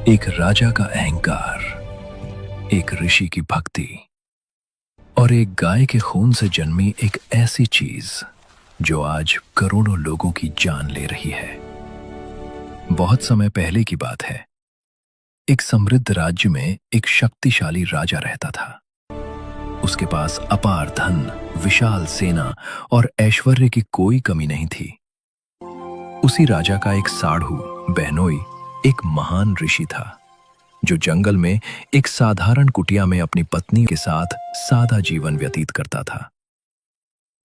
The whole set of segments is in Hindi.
एक राजा का अहंकार, एक ऋषि की भक्ति और एक गाय के खून से जन्मी एक ऐसी चीज जो आज करोड़ों लोगों की जान ले रही है। बहुत समय पहले की बात है। एक समृद्ध राज्य में एक शक्तिशाली राजा रहता था। उसके पास अपार धन, विशाल सेना और ऐश्वर्य की कोई कमी नहीं थी। उसी राजा का एक साढ़ू बहनोई एक महान ऋषि था, जो जंगल में एक साधारण कुटिया में अपनी पत्नी के साथ सादा जीवन व्यतीत करता था।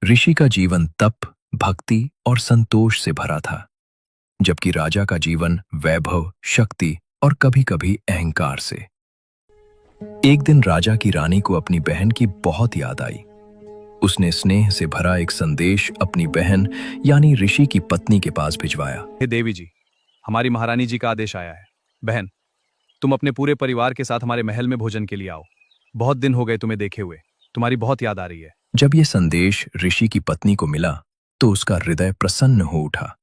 ऋषि का जीवन तप, भक्ति और संतोष से भरा था, जबकि राजा का जीवन वैभव, शक्ति और कभी-कभी अहंकार से। एक दिन राजा की रानी को अपनी बहन की बहुत याद आई। उसने स्नेह से भरा एक संदेश अपनी बहन यानी ऋषि की पत्नी के पास भिजवाया। हे देवी जी, हमारी महारानी जी का आदेश आया है। बहन, तुम अपने पूरे परिवार के साथ हमारे महल में भोजन के लिए आओ। बहुत दिन हो गए तुम्हें देखे हुए, तुम्हारी बहुत याद आ रही है। जब यह संदेश ऋषि की पत्नी को मिला तो उसका हृदय प्रसन्न हो उठा।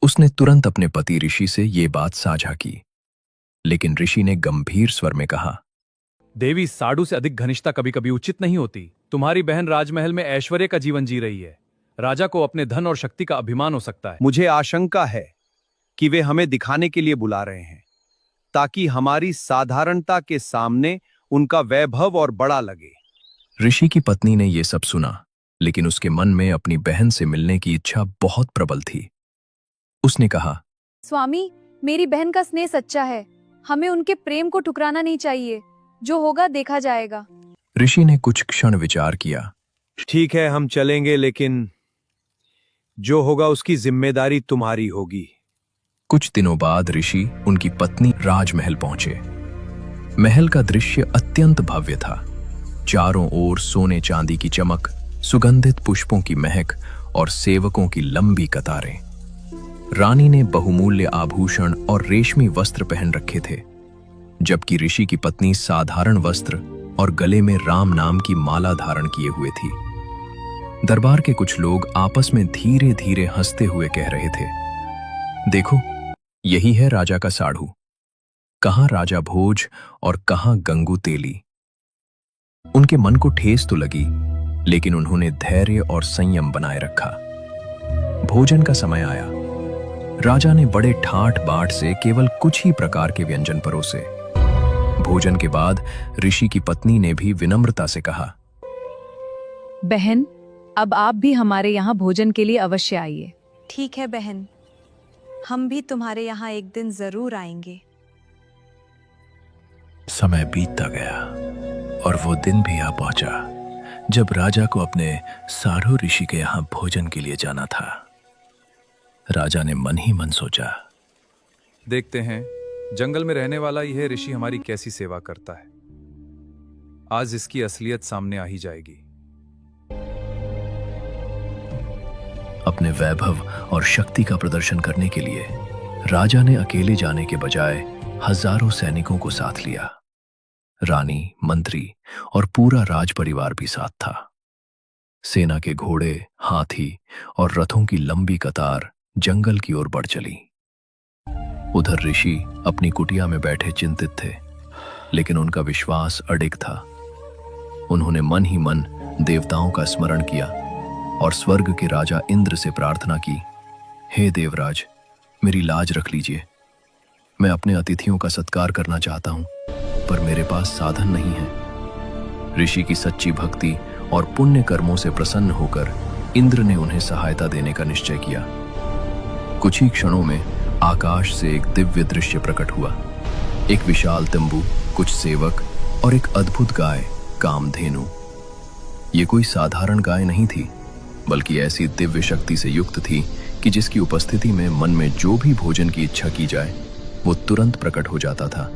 उसने तुरंत अपने पति ऋषि से ये बात साझा की, लेकिन ऋषि ने गंभीर स्वर में कहा, देवी, साडू से अधिक घनिष्ठता कभी कभी उचित नहीं होती। तुम्हारी बहन राजमहल में ऐश्वर्य का जीवन जी रही है। राजा को अपने धन और शक्ति का अभिमान हो सकता है। मुझे आशंका है कि वे हमें दिखाने के लिए बुला रहे हैं, ताकि हमारी साधारणता के सामने उनका वैभव और बड़ा लगे। ऋषि की पत्नी ने यह सब सुना, लेकिन उसके मन में अपनी बहन से मिलने की इच्छा बहुत प्रबल थी। उसने कहा, स्वामी, मेरी बहन का स्नेह सच्चा है। हमें उनके प्रेम को ठुकराना नहीं चाहिए। जो होगा देखा जाएगा। ऋषि ने कुछ क्षण विचार किया। ठीक है, हम चलेंगे, लेकिन जो होगा उसकी जिम्मेदारी तुम्हारी होगी। कुछ दिनों बाद ऋषि उनकी पत्नी राजमहल पहुंचे। महल का दृश्य अत्यंत भव्य था। चारों ओर सोने चांदी की चमक, सुगंधित पुष्पों की महक और सेवकों की लंबी कतारें। रानी ने बहुमूल्य आभूषण और रेशमी वस्त्र पहन रखे थे, जबकि ऋषि की पत्नी साधारण वस्त्र और गले में राम नाम की माला धारण किए हुए थी। दरबार के कुछ लोग आपस में धीरे धीरे हंसते हुए कह रहे थे, देखो, यही है राजा का साढ़ू। कहां राजा भोज और कहां गंगू तेली। उनके मन को ठेस तो लगी, लेकिन उन्होंने धैर्य और संयम बनाए रखा। भोजन का समय आया। राजा ने बड़े ठाठ बाट से केवल कुछ ही प्रकार के व्यंजन परोसे। भोजन के बाद ऋषि की पत्नी ने भी विनम्रता से कहा, बहन, अब आप भी हमारे यहाँ भोजन के लिए अवश्य आइए। ठीक है बहन, हम भी तुम्हारे यहाँ एक दिन जरूर आएंगे। समय बीतता गया और वो दिन भी आ पहुंचा जब राजा को अपने साढ़ू ऋषि के यहाँ भोजन के लिए जाना था। राजा ने मन ही मन सोचा, देखते हैं जंगल में रहने वाला यह ऋषि हमारी कैसी सेवा करता है। आज इसकी असलियत सामने आ ही जाएगी। अपने वैभव और शक्ति का प्रदर्शन करने के लिए राजा ने अकेले जाने के बजाय हजारों सैनिकों को साथ लिया। रानी, मंत्री और पूरा राज परिवार भी साथ था। सेना के घोड़े, हाथी और रथों की लंबी कतार जंगल की ओर बढ़ चली। उधर ऋषि अपनी कुटिया में बैठे चिंतित थे, लेकिन उनका विश्वास अडिग था। उन्होंने मन ही मन देवताओं का स्मरण किया और स्वर्ग के राजा इंद्र से प्रार्थना की, हे देवराज, मेरी लाज रख लीजिए। मैं अपने अतिथियों का सत्कार करना चाहता हूं, पर मेरे पास साधन नहीं है। ऋषि की सच्ची भक्ति और पुण्य कर्मों से प्रसन्न होकर इंद्र ने उन्हें सहायता देने का निश्चय किया। कुछ ही क्षणों में आकाश से एक दिव्य दृश्य प्रकट हुआ। एक विशाल तंबू, कुछ सेवक और एक अद्भुत गाय, कामधेनु। ये कोई साधारण गाय नहीं थी, बल्कि ऐसी दिव्य शक्ति से युक्त थी कि जिसकी उपस्थिति में मन में जो भी भोजन की इच्छा की जाए वो तुरंत प्रकट हो जाता था।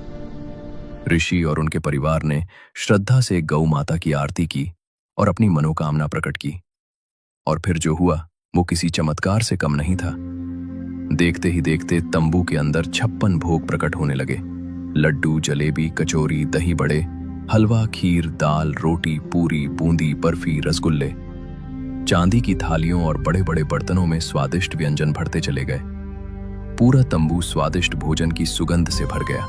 ऋषि और उनके परिवार ने श्रद्धा से गौ माता की आरती की और अपनी मनोकामना प्रकट की। और फिर जो हुआ वो किसी चमत्कार से कम नहीं था। देखते ही देखते तंबू के अंदर 56 भोग प्रकट होने लगे। लड्डू, जलेबी, कचौरी, दही बड़े, हलवा, खीर, दाल, रोटी, पूरी, बूंदी, बर्फी, रसगुल्ले। चांदी की थालियों और बड़े बड़े बर्तनों में स्वादिष्ट व्यंजन भरते चले गए। पूरा तंबू स्वादिष्ट भोजन की सुगंध से भर गया।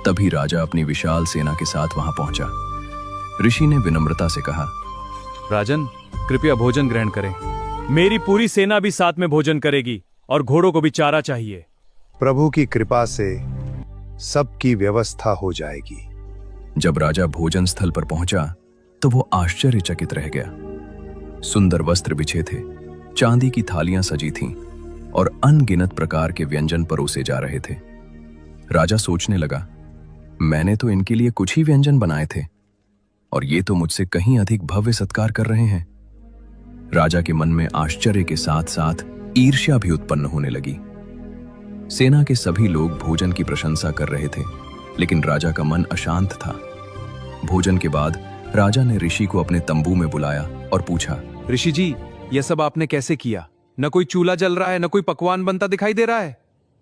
तभी राजा अपनी विशाल सेना के साथ वहां पहुंचा। ऋषि ने विनम्रता से कहा, राजन, कृपया भोजन ग्रहण करें। मेरी पूरी सेना भी साथ में भोजन करेगी और घोड़ों को भी चारा चाहिए। प्रभु की कृपा से सबकी व्यवस्था हो जाएगी। जब राजा भोजन स्थल पर पहुंचा तो वो आश्चर्यचकित रह गया। सुंदर वस्त्र बिछे थे, चांदी की थालियां सजी थीं और अनगिनत प्रकार के व्यंजन परोसे जा रहे थे। राजा सोचने लगा, मैंने तो इनके लिए कुछ ही व्यंजन बनाए थे और ये तो मुझसे कहीं अधिक भव्य सत्कार कर रहे हैं। राजा के मन में आश्चर्य के साथ साथ ईर्ष्या भी उत्पन्न होने लगी। सेना के सभी लोग भोजन की प्रशंसा कर रहे थे, लेकिन राजा का मन अशांत था। भोजन के बाद राजा ने ऋषि को अपने तंबू में बुलाया और पूछा, ऋषि जी, यह सब आपने कैसे किया? न कोई चूल्हा जल रहा है, न कोई पकवान बनता दिखाई दे रहा है।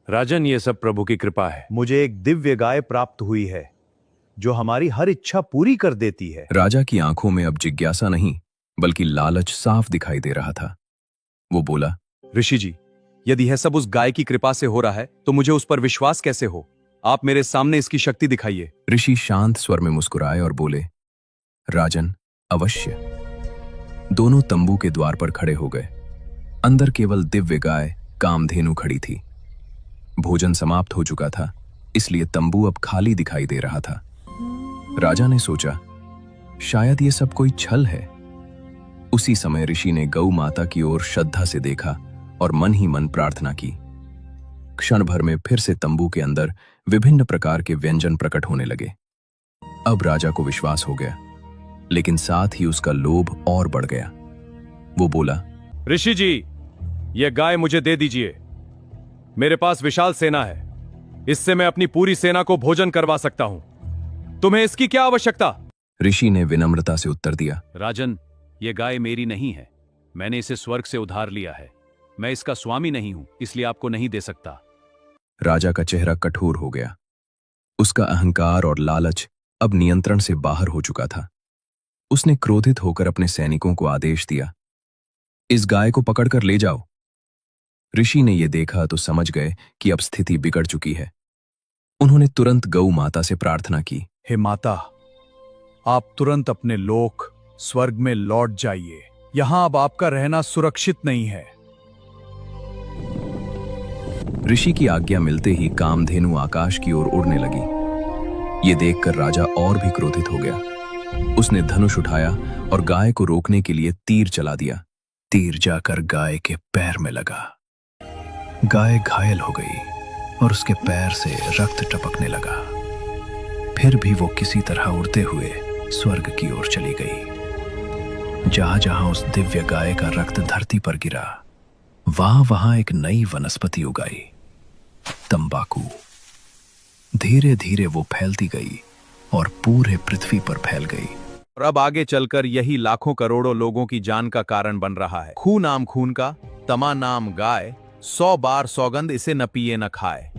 राजन, ये सब प्रभु की कृपा है। मुझे एक दिव्य गाय प्राप्त हुई है जो हमारी हर इच्छा पूरी कर देती है। राजा की आंखों में अब जिज्ञासा नहीं बल्कि लालच साफ दिखाई दे रहा था। वो बोला, ऋषि जी, यदि यह सब उस गाय की कृपा से हो रहा है तो मुझे उस पर विश्वास कैसे हो? आप मेरे सामने इसकी शक्ति दिखाइए। ऋषि शांत स्वर में मुस्कुराए और बोले, राजन, अवश्य। दोनों तंबू के द्वार पर खड़े हो गए। अंदर केवल दिव्य गाय कामधेनु खड़ी थी। भोजन समाप्त हो चुका था, इसलिए तंबू अब खाली दिखाई दे रहा था। राजा ने सोचा, शायद ये सब कोई छल है। उसी समय ऋषि ने गौ माता की ओर श्रद्धा से देखा और मन ही मन प्रार्थना की। क्षण भर में फिर से तंबू के अंदर विभिन्न प्रकार के व्यंजन प्रकट होने लगे। अब राजा को विश्वास हो गया, लेकिन साथ ही उसका लोभ और बढ़ गया। वो बोला, ऋषि जी, यह गाय मुझे दे दीजिए। मेरे पास विशाल सेना है, इससे मैं अपनी पूरी सेना को भोजन करवा सकता हूं। तुम्हें इसकी क्या आवश्यकता? ऋषि ने विनम्रता से उत्तर दिया, राजन, यह गाय मेरी नहीं है। मैंने इसे स्वर्ग से उधार लिया है। मैं इसका स्वामी नहीं हूं, इसलिए आपको नहीं दे सकता। राजा का चेहरा कठोर हो गया। उसका अहंकार और लालच अब नियंत्रण से बाहर हो चुका था। उसने क्रोधित होकर अपने सैनिकों को आदेश दिया, इस गाय को पकड़कर ले जाओ। ऋषि ने यह देखा तो समझ गए कि अब स्थिति बिगड़ चुकी है। उन्होंने तुरंत गौ माता से प्रार्थना की, हे माता, आप तुरंत अपने लोक स्वर्ग में लौट जाइए। यहां अब आपका रहना सुरक्षित नहीं है। ऋषि की आज्ञा मिलते ही कामधेनु आकाश की ओर उड़ने लगी। ये देखकर राजा और भी क्रोधित हो गया। उसने धनुष उठाया और गाय को रोकने के लिए तीर चला दिया। तीर जाकर गाय के पैर में लगा। गाय घायल हो गई और उसके पैर से रक्त टपकने लगा। फिर भी वो किसी तरह उड़ते हुए स्वर्ग की ओर चली गई। जहां जहां उस दिव्य गाय का रक्त धरती पर गिरा, वहां वहां एक नई वनस्पति उगाई, तंबाकू। धीरे धीरे वो फैलती गई और पूरे पृथ्वी पर फैल गई। और अब आगे चलकर यही लाखों करोड़ों लोगों की जान का कारण बन रहा है। खून नाम खून का, तमा नाम गाय, 100 बार सौगंध इसे न पिए न खाए।